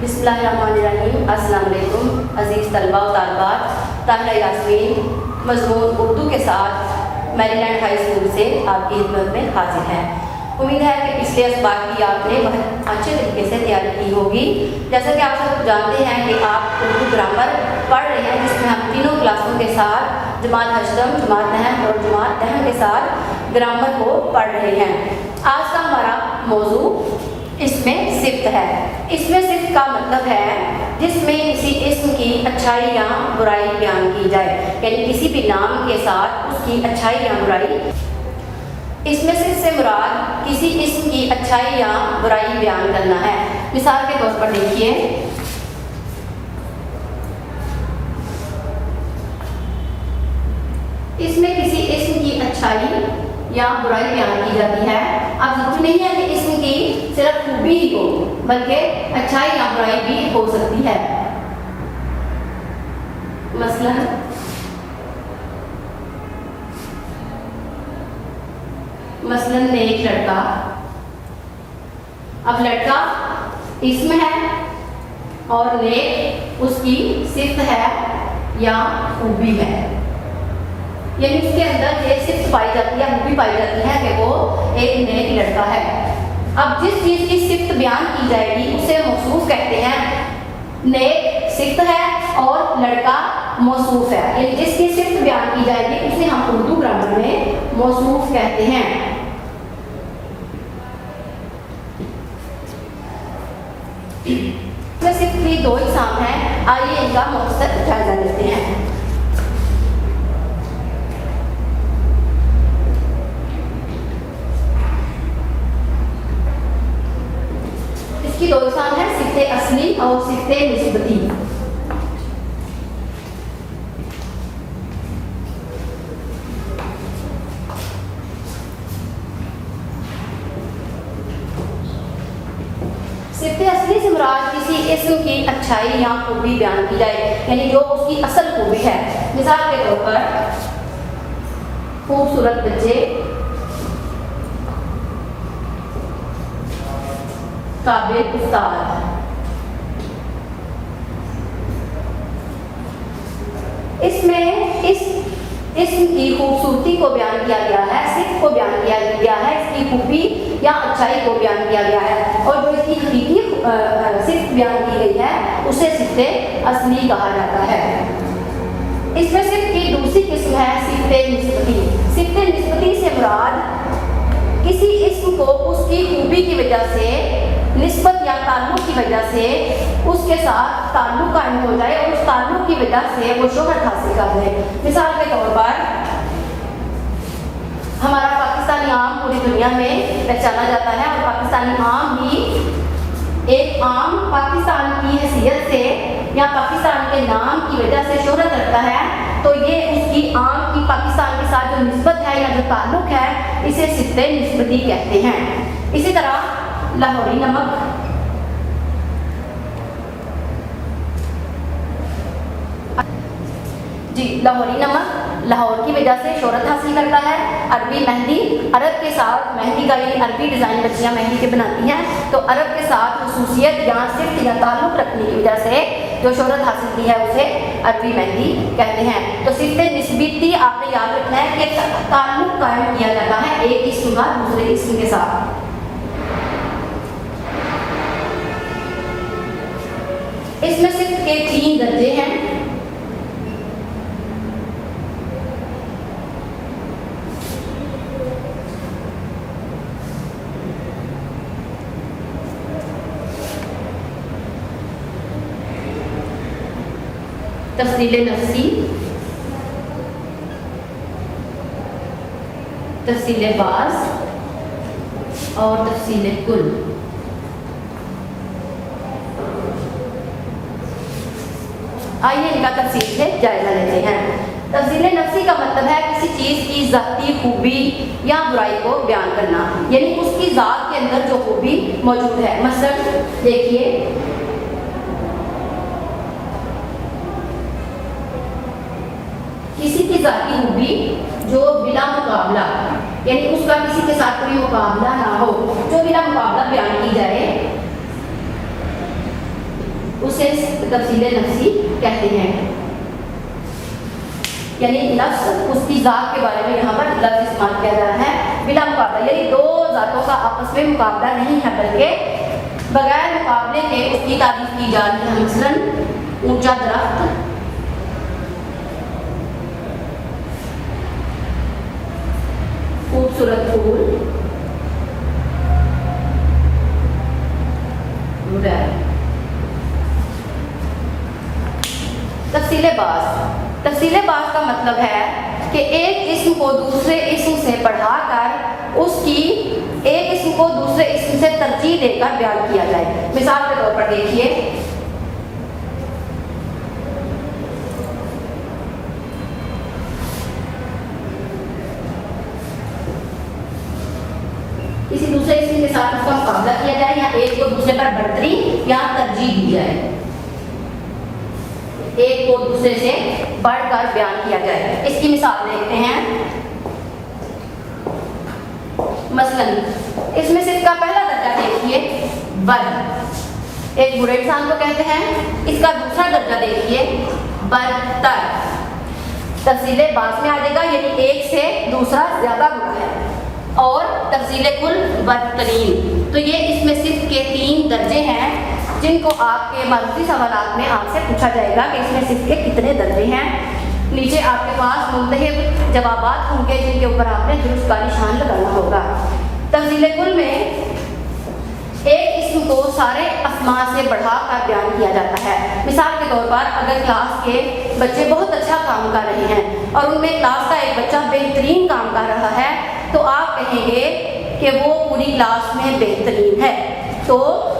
बिस्मिल्लाहिर्रहमानिर्रहीम। अस्सलाम वालेकुम अज़ीज़ तलबा व तालिबात। ताहिरा यास्मीन मज़मून उर्दू के साथ मैरीलैंड हाई स्कूल से आपकी खिदमत में हाजिर है। उम्मीद है कि पिछले असबाक की आपने बहुत अच्छे तरीके से तैयारी की होगी। जैसा कि आप सब जानते हैं कि आप उर्दू ग्रामर पढ़ रहे हैं, जिसमें हम तीनों क्लासों के साथ जमात हश्तम, जमात नहम और जमात दहम के साथ ग्रामर को पढ़ रहे हैं। आज का हमारा मौजू इसमें सिफ्त है। इसमें सिफ्त का मतलब है जिसमें किसी इस्म की अच्छाई या बुराई बयान की जाए, यानी किसी भी नाम के साथ उसकी अच्छाई या बुराई। इसमें सिफ्त से मुराद किसी इस्म की अच्छाई या बुराई बयान करना है। मिसाल के तौर पर देखिए, इसमें किसी इस्म की अच्छाई या बुराई बयान की जाती है। अब जरूरी नहीं है कि इसम की सिर्फ खूबी ही हो, बल्कि अच्छाई या बुराई भी हो सकती है। मसलन नेक लड़का। अब लड़का इसम है और नेक उसकी सिफ्त है या खूबी है, यानी उसके अंदर ये सिफ्त पाई जाती है, खूबी पाई जाती है कि वो एक नेक लड़का है। अब जिस चीज़ की सिफ्त बयान की जाएगी उसे मौसूफ कहते हैं। नेक सिफ्त है और लड़का मौसूफ है, यानी जिसकी सिफ्त बयान की जाएगी उसे हम उर्दू ग्रामर में मौसूफ कहते हैं। सिफ्त की दो इकसाम हैं, आइए इनका मुख्तसर जायजा लेते हैं। इसकी दो इकसाम है, सिफ्ते असली और सिफ्ते निस्बती। सिफ्ते असली से मुराद किसी इस्म की अच्छाई या खूबी बयान की जाए, यानी जो उसकी असल खूबी है। मिसाल के तौर पर खूबसूरत बच्चे, काबिल उस्ताद। इसमें इस इस्म की खूबसूरती को बयान किया गया है, सिफ्त को बयान किया गया है, इसकी खूबी या अच्छाई को बयान किया गया है, और जो इसकी हकीकी सिफ्त बयान की गई है उसे सिफ्ते असली कहा जाता है। इसमें सिफ्त की दूसरी किस्म है सिफ्ते निस्बती। सिफ्ते निस्बती से मुराद किसी इस्म को उसकी खूबी की वजह से, निस्बत या ताल्लुक की वजह से उसके साथ ताल्लुक कायम हो जाए और उस ताल्लुक की वजह से वो शोहरत हासिल कर ले। मिसाल के तौर पर हमारा पाकिस्तानी आम पूरी दुनिया में पहचाना जाता है, और पाकिस्तानी आम भी एक आम पाकिस्तान की हैसियत से या पाकिस्तान के नाम की वजह से शोहरत रखता है, तो ये उसकी आम की पाकिस्तान के साथ जो निस्बत है या जो ताल्लुक है इसे सिफ्ते निस्बती कहते हैं। इसी तरह लाहौरी नमक, जी लाहौरी नमक लाहौर की वजह से शोहरत हासिल करता है। अरबी मेहंदी, अरब के साथ मेहंदी का यानी अरबी डिज़ाइन बच्चियाँ मेहंदी के बनाती हैं, तो अरब के साथ खसूसियत या सिफ्त या ताल्लुक रखने की वजह से जो शोहरत हासिल की है उसे अरबी मेहंदी कहते हैं। तो सिफ्ते निस्बती आपने याद रखना है कि ताल्लुक कायम किया जाता है एक इस्म का दूसरे इस्म के साथ। इसमें सिफ्त के 3 दर्जे हैं। तफसीले नफ्सी, तफसीले बाज़ और तफसीले कुल। आइए इनका तफसील से जायजा लेते हैं। तफसीले नफ्सी का मतलब है किसी चीज़ की ज़ाती खूबी या बुराई को बयान करना, यानी उसकी ज़ात के अंदर जो खूबी मौजूद है। मसलन देखिए, किसी की ज़ाती खूबी जो बिला मुकाबला, यानी उसका किसी के साथ कोई मुकाबला ना हो, जो बिला मुकाबला बयान की जाए, उसे तफसीले नफ्सी कहते हैं। यानी नफ्स उसकी ज़ात के बारे में यहाँ पर लफ्ज़ इस्तेमाल किया जा रहा है बिला मुकाबला, यानी दो ज़ातों का आपस में मुकाबला नहीं है बल्कि बगैर मुकाबले के उसकी तारीफ की जा रही है। मसलन ऊंचा दरख्त, खूबसूरत फूल वगैरह। तफसीले बास का मतलब है कि एक इस्म को दूसरे इस्म से बढ़ाकर उसकी एक इस्म को दूसरे इस्म से तरजीह देकर बयान किया जाए। मिसाल के तौर पर देखिए, किसी दूसरे इस्म के साथ उसका मुकाबला किया जाए या एक को दूसरे पर बढ़तरी या तरजीह दी जाए, एक को दूसरे से बढ़कर बयान किया जाए। इसकी मिसाल देखते हैं। मसलन इसमें से इसका पहला दर्जा देखिए बद, एक बुरे इंसान को कहते हैं। इसका दूसरा दर्जा देखिए बदतर, तफसीले बास में आ जाएगा, यानी एक से दूसरा ज्यादा बुरा है। और तफसीले कुल बदतरीन। तो ये इसमें सिर्फ के 3 दर्जे हैं जिनको आपके मारूफी सवालात में आपसे पूछा जाएगा कि इसमें सिर्फ के कितने दर्जे हैं। नीचे आपके पास मुंतहिब जवाबात होंगे जिनके ऊपर आपने दुरुस्त का निशान लगाना होगा। तफसीले कुल में एक इस्म को सारे अस्मा से बढ़ाकर बयान किया जाता है। मिसाल के तौर पर अगर क्लास के बच्चे बहुत अच्छा काम कर रहे हैं और उनमें क्लास का एक बच्चा बेहतरीन काम कर रहा है तो आप कहेंगे कि वो पूरी क्लास में बेहतरीन है। तो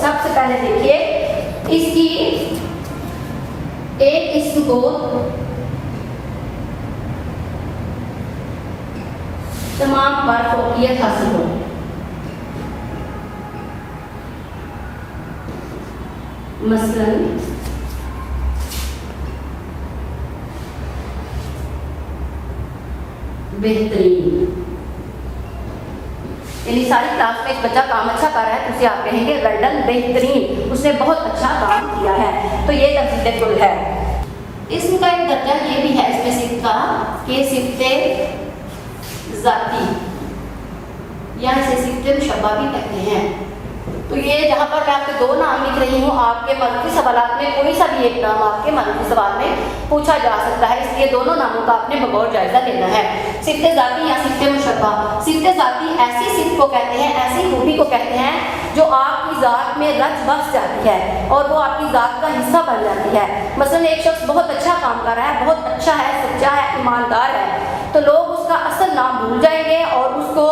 सबसे पहले देखिए, इसकी एक इस्म को तमाम पर फौकियत हासिल हो। मसलन बेहतरीन, यानी सारी क्लास में एक बच्चा काम अच्छा कर रहा है तो उसे आप कहेंगे वेल डन, बेहतरीन, उसने बहुत अच्छा काम किया है। तो ये तफसील कुल है। इसम का एक दर्जा ये भी है इसमें सिफ्त का कि सिफ्ते ज़ाती या इसे सिफ्ते मुशब्बा भी कहते हैं। तो ये जहाँ पर मैं आपके 2 नाम लिख रही हूँ, आपके मारूफी सवालात में कोई सा भी एक नाम आपके मारूफी सवाल में पूछा जा सकता है, इसलिए दोनों नामों का आपने बगौर जायजा लेना है। सिफ्ते ज़ाती या सिफ्ते मुशब्बा। सिफ्ते ज़ाती ऐसी सिफ्त को कहते हैं, ऐसी खूबी को कहते हैं जो आपकी ज़ात में रच बस जाती है और वो आपकी ज़ात का हिस्सा बन जाती है। मसलन एक शख्स बहुत अच्छा काम कर रहा है, बहुत अच्छा है, सच्चा है, ईमानदार है, तो लोग उसका असल नाम भूल जाएंगे और उसको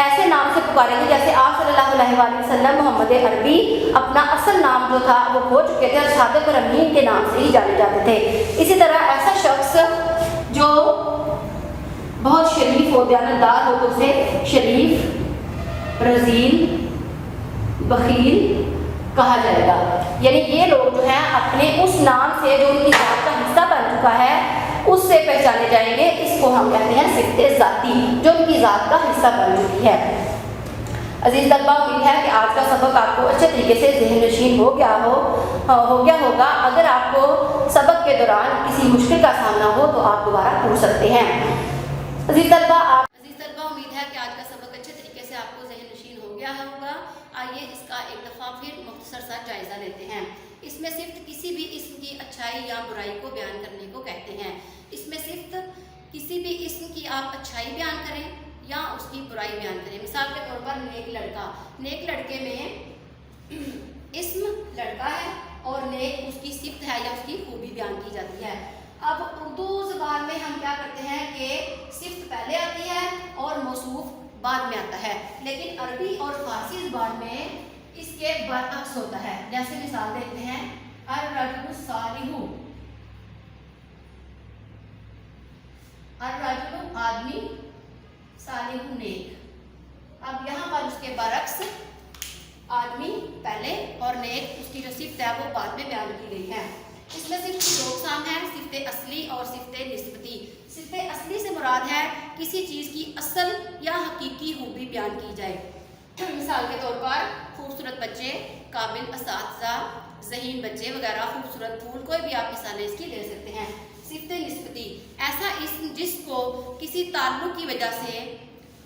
ऐसे नाम से पुकारेंगे जैसे आप सल्लल्लाहु अलैहि वसल्लम मोहम्मद अरबी अपना असल नाम जो था वो खो चुके थे और सादिक और अमीन के नाम से ही जाने जाते थे। इसी तरह ऐसा शख्स जो बहुत शरीफ हो, दयानतदार हो, तो उसे शरीफ, रजील, बखील कहा जाएगा। यानी ये लोग जो हैं अपने उस नाम से जो उनकी जात का हिस्सा बन चुका है उससे पहचाने जाएंगे। इसको हम कहते हैं सिफ्ते ज़ाती, जो उनकी ज़ात का हिस्सा बन चुकी है। अजीज़ तलबा, उम्मीद है कि आज का सबक आपको अच्छे तरीके से ज़हन नशीन हो गया होगा। अगर आपको सबक के दौरान किसी मुश्किल का सामना हो तो आप दोबारा पूछ सकते हैं। अजीज़ तलबा, उम्मीद है कि आज का सबक अच्छे तरीके से आपको ज़हन नशीन हो गया होगा। आइए इसका एक दफ़ा फिर मुख्तसर सा जायज़ा लेते हैं। इसमें सिर्फ किसी भी इस्म की अच्छाई या बुराई को बयान करने को कहते हैं। इसमें सिर्फ किसी भी इस्म की आप अच्छाई बयान करें या उसकी बुराई बयान करें। मिसाल के तौर पर नेक लड़का, नेक लड़के में इस्म लड़का है और नेक उसकी सिफ्त है या उसकी खूबी बयान की जाती है। अब उर्दू ज़बान में हम क्या करते हैं कि सिफ्त पहले आती है और मौसूफ बाद में आता है, लेकिन अरबी और फारसी ज़बान में इसके बरअक्स होता है। जैसे मिसाल देखते हैं, अर्रजुलु सालिहु, अर्रजुलु आदमी, सालिहु नेक। अब यहाँ पर उसके बरअक्स आदमी पहले और नेक उसकी जो सिफ्त है वो बाद में बयान की गई है। इसमें सिर्फ 2 अक़साम हैं, सिफ्ते असली और सिफ्ते निस्बती। सिफ्ते असली से मुराद है किसी चीज़ की असल या हकीकी खूबी बयान की जाए। मिसाल के तौर पर खूबसूरत बच्चे, काबिल असातिज़ा, ज़हीन बच्चे वगैरह, खूबसूरत फूल, कोई भी आप मिसालें इसकी ले सकते हैं। सिफ्त निस्बती, ऐसा इस्म जिसको किसी ताल्लुक़ की वजह से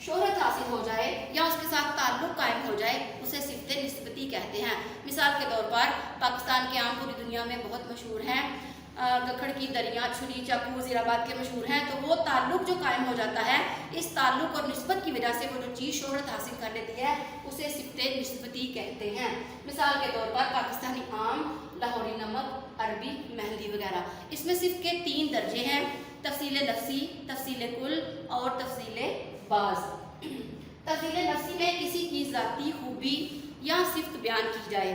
शोहरत हासिल हो जाए या उसके साथ ताल्लुक़ कायम हो जाए, उसे सिफ्त निस्बती कहते हैं। मिसाल के तौर पर पाकिस्तान के आम पूरी दुनिया में बहुत मशहूर हैं, गखड़ की दरियाँ, छुरी, चाकू वज़ीराबाद के मशहूर हैं। तो वो ताल्लुक़ जो कायम हो जाता है, इस ताल्लुक़ और निस्बत की वजह से वो जो चीज़ शोहरत हासिल कर लेती है, उसे सिफ्त निस्बती कहते हैं। मिसाल के तौर पर पाकिस्तानी आम, लाहौरी नमक, अरबी मेहंदी वगैरह। इसमें सिर्फ के 3 दर्जे हैं, तफसील लफ्सी, तफसील कुल और तफसील बाज। तफसील लफ्सी में किसी की ज़ाती खूबी या सिफ्त बयान की जाए,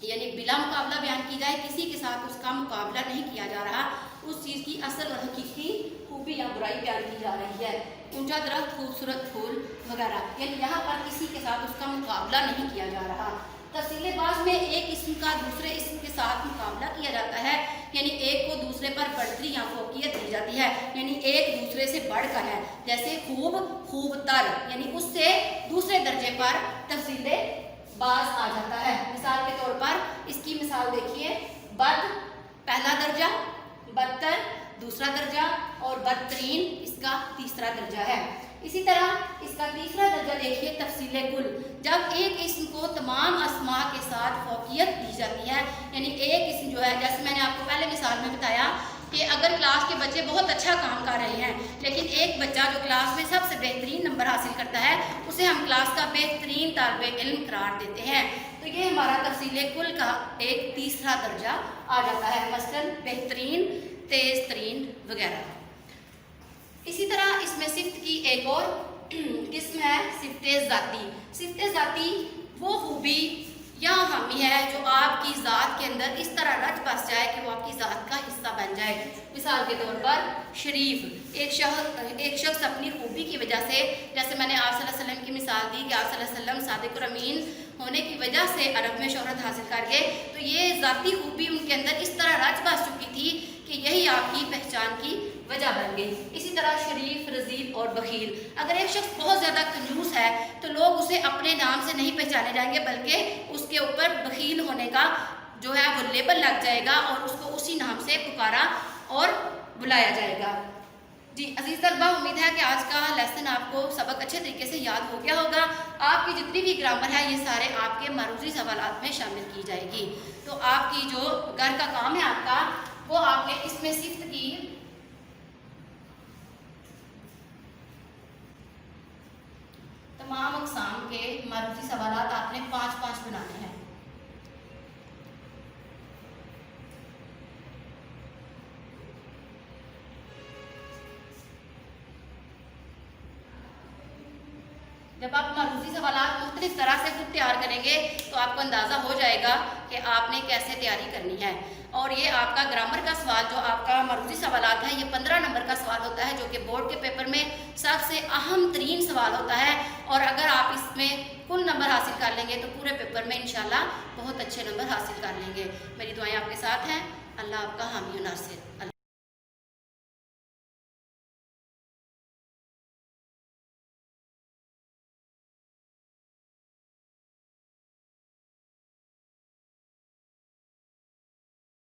यानी बिला मुकाबला बयान की जाए, किसी के साथ उसका मुकाबला नहीं किया जा रहा, उस चीज़ की असल और हकीकी खूबी या बुराई बयान की जा रही है। ऊंचा दरख्त, खूबसूरत फूल वगैरह, यानी यहाँ पर किसी के साथ उसका मुकाबला नहीं किया जा रहा। तफसील बाज में एक इस्म का दूसरे इस्म के साथ मुकाबला किया जाता है, यानी एक को दूसरे पर बढ़तरी या फौकियत दी जाती है, यानी एक दूसरे से बढ़कर है। जैसे खूब, खूबतर, यानी उससे दूसरे दर्जे पर तफसील बाज आ जाता है। मिसाल के तौर पर इसकी मिसाल देखिए, बद पहला दर्जा, बदतर दूसरा दर्जा और बदतरीन इसका तीसरा दर्जा है। इसी तरह इसका तीसरा दर्जा देखिए, तफसील कुल, जब एक इस्म को तमाम अस्मा के साथ फौकियत दी जाती है, यानी एक इस्म जो है, जैसे मैंने आपको पहले मिसाल में बताया कि अगर क्लास के बच्चे बहुत अच्छा काम कर रहे हैं, लेकिन एक बच्चा जो क्लास में सबसे बेहतरीन नंबर हासिल करता है, उसे हम क्लास का बेहतरीन तालिबे इल्म करार देते हैं। तो ये हमारा तफसील कुल का एक तीसरा दर्जा आ जाता है, मसलन बेहतरीन, तेज़ तरीन वगैरह। इसी तरह इसमें सिफ्त की एक और किस्म है सिफ्त ज़ाती। सिफ्त ज़ाती वो खूबी या हामी है जो आपकी ज़ात के अंदर इस तरह रच बस जाए कि वो आपकी ज़ात का हिस्सा बन जाए। मिसाल के तौर पर शरीफ, एक शख्स अपनी खूबी की वजह से, जैसे मैंने आप सल्लल्लाहु अलैहि वसल्लम की मिसाल दी कि आप सल्लल्लाहु अलैहि वसल्लम सादिक और अमीन होने की वजह से अरब में शोहरत हासिल कर गए, तो ये ज़ाती खूबी उनके अंदर इस तरह रच बस चुकी थी कि यही आपकी पहचान की वजह बन गई। इसी तरह शरीफ, रज़ील और बखील, अगर एक शख्स बहुत ज़्यादा कंजूस है तो लोग उसे अपने नाम से नहीं पहचाने जाएंगे, बल्कि उसके ऊपर बखील होने का जो है वो लेबल लग जाएगा और उसको उसी नाम से पुकारा और बुलाया जाएगा। जी अजीज़ तलबा, उम्मीद है कि आज का लेसन आपको सबक अच्छे तरीके से याद हो गया होगा। आपकी जितनी भी ग्रामर है ये सारे आपके मरूजी सवालात में शामिल की जाएगी। तो आपकी जो घर का काम है आपका, वो आपने इसमें सिफ्त की तमाम अक़साम के मरूजी सवालात आपने 5-5 बनाने हैं। जब आप मरूजी सवालात मुख्तलिफ तरह से खुद तैयार करेंगे तो आपको अंदाज़ा हो जाएगा कि आपने कैसे तैयारी करनी है। और ये आपका ग्रामर का सवाल जो आपका मरूजी सवालात है, ये 15 नंबर का सवाल होता है, जो कि बोर्ड के पेपर में सबसे अहम तरीन सवाल होता है। और अगर आप इसमें कुल नंबर हासिल कर लेंगे तो पूरे पेपर में इंशाल्लाह बहुत अच्छे नंबर हासिल कर लेंगे। मेरी दुआएं आपके साथ हैं। अल्लाह आपका हामी और नासिर।